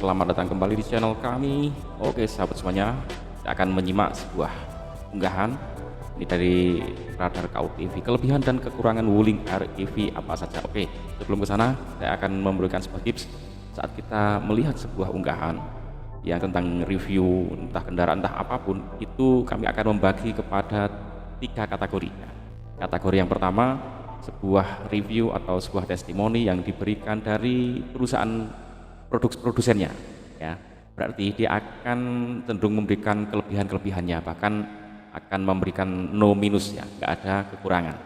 selamat datang kembali di channel kami. Oke sahabat semuanya, kita akan menyimak sebuah unggahan ini dari Radar KU TV, kelebihan dan kekurangan Wuling Air EV apa saja. Oke, sebelum ke sana saya akan memberikan sebuah tips saat kita melihat sebuah unggahan yang tentang review entah kendaraan entah apapun, itu kami akan membagi kepada 3 kategori. Kategori yang pertama, sebuah review atau sebuah testimoni yang diberikan dari perusahaan produsennya, ya. Berarti dia akan cenderung memberikan kelebihan-kelebihannya, bahkan akan memberikan no minus, ya, nggak ada kekurangan.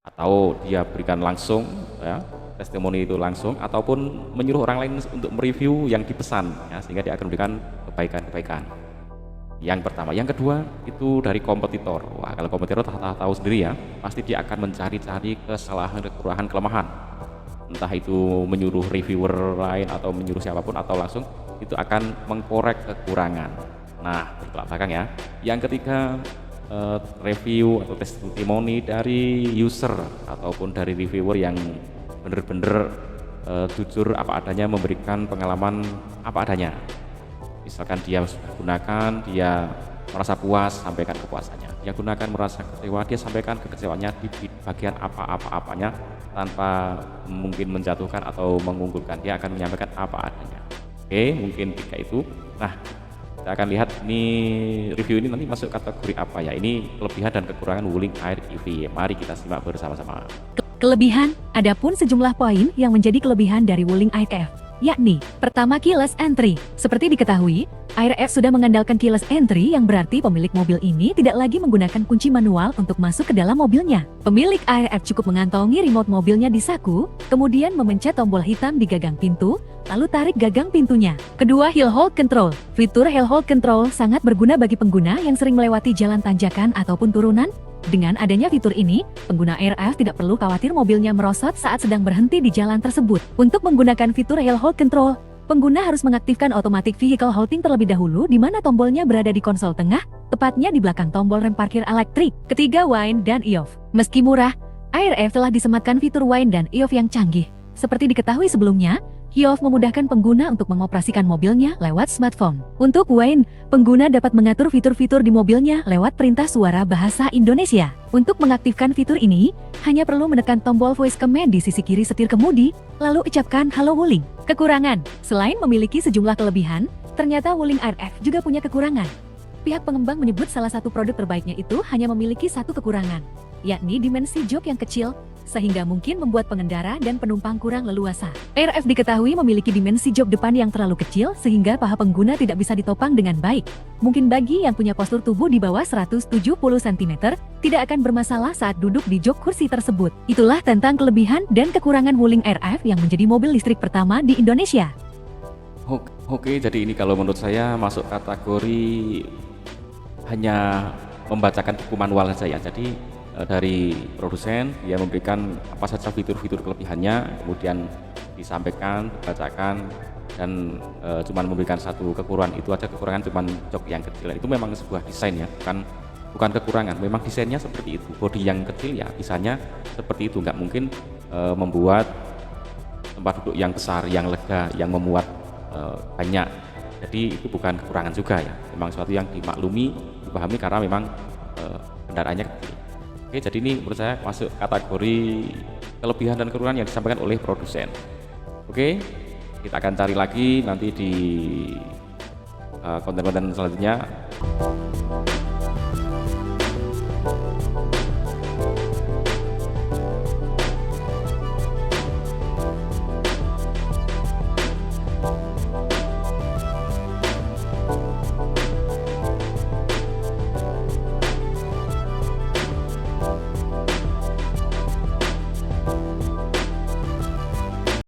Atau dia berikan langsung, ya, testimoni itu langsung, ataupun menyuruh orang lain untuk mereview yang dipesan, ya, sehingga dia akan memberikan kebaikan-kebaikan. Yang pertama. Yang kedua itu dari kompetitor. Wah, kalau kompetitor tahu sendiri, ya, pasti dia akan mencari-cari kesalahan, kekurangan, kelemahan, entah itu menyuruh reviewer lain atau menyuruh siapapun, atau langsung itu akan mengkorek kekurangan. Nah, bertolak belakang, ya. Yang ketiga, review atau testimoni dari user ataupun dari reviewer yang benar-benar jujur apa adanya, memberikan pengalaman apa adanya. Misalkan dia sudah gunakan, dia merasa puas, sampaikan kepuasannya. Dia gunakan merasa kecewa, dia sampaikan kekecewaannya di bagian apa-apanya, tanpa mungkin menjatuhkan atau mengunggulkan. Dia akan menyampaikan apa adanya. Oke, mungkin 3 itu. Nah, kita akan lihat ini review ini nanti masuk kategori apa, ya. Ini kelebihan dan kekurangan Wuling Air EV. Mari kita simak bersama-sama. Kelebihan, adapun sejumlah poin yang menjadi kelebihan dari Wuling Air EV, yakni pertama, keyless entry. Seperti diketahui, Air EV sudah mengandalkan keyless entry, yang berarti pemilik mobil ini tidak lagi menggunakan kunci manual untuk masuk ke dalam mobilnya. Pemilik Air EV cukup mengantongi remote mobilnya di saku, kemudian memencet tombol hitam di gagang pintu, lalu tarik gagang pintunya. Kedua, hill hold control. Fitur hill hold control sangat berguna bagi pengguna yang sering melewati jalan tanjakan ataupun turunan. Dengan adanya fitur ini, pengguna Air EV tidak perlu khawatir mobilnya merosot saat sedang berhenti di jalan tersebut. Untuk menggunakan fitur hill hold control, pengguna harus mengaktifkan automatic vehicle halting terlebih dahulu, di mana tombolnya berada di konsol tengah, tepatnya di belakang tombol rem parkir elektrik. Ketiga, wind dan e-off. Meski murah, Air EV telah disematkan fitur wind dan e-off yang canggih. Seperti diketahui sebelumnya, e-off memudahkan pengguna untuk mengoperasikan mobilnya lewat smartphone. Untuk wind, pengguna dapat mengatur fitur-fitur di mobilnya lewat perintah suara bahasa Indonesia. Untuk mengaktifkan fitur ini, hanya perlu menekan tombol voice command di sisi kiri setir kemudi, lalu ucapkan "Halo Wuling". Kekurangan, selain memiliki sejumlah kelebihan, ternyata Wuling Air EV juga punya kekurangan. Pihak pengembang menyebut salah satu produk terbaiknya itu hanya memiliki satu kekurangan, yakni dimensi jok yang kecil, sehingga mungkin membuat pengendara dan penumpang kurang leluasa. Air EV diketahui memiliki dimensi jok depan yang terlalu kecil, sehingga paha pengguna tidak bisa ditopang dengan baik. Mungkin bagi yang punya postur tubuh di bawah 170 cm, tidak akan bermasalah saat duduk di jok kursi tersebut. Itulah tentang kelebihan dan kekurangan Wuling Air EV yang menjadi mobil listrik pertama di Indonesia. Oke, jadi ini kalau menurut saya masuk kategori hanya membacakan buku manual saja, ya. Jadi dari produsen dia memberikan apa saja fitur-fitur kelebihannya, kemudian disampaikan, dibacakan, dan cuman memberikan satu kekurangan. Itu aja, kekurangan cuman jok yang kecil. Itu memang sebuah desain, ya, bukan kekurangan, memang desainnya seperti itu. Bodi yang kecil, ya, bisanya seperti itu. Nggak mungkin membuat tempat duduk yang besar, yang lega, yang memuat banyak. Jadi itu bukan kekurangan juga, ya, memang sesuatu yang dimaklumi, dipahami karena memang kendaraannya kecil. Oke, jadi ini menurut saya masuk kategori kelebihan dan kekurangan yang disampaikan oleh produsen. Oke, kita akan cari lagi nanti di konten-konten selanjutnya.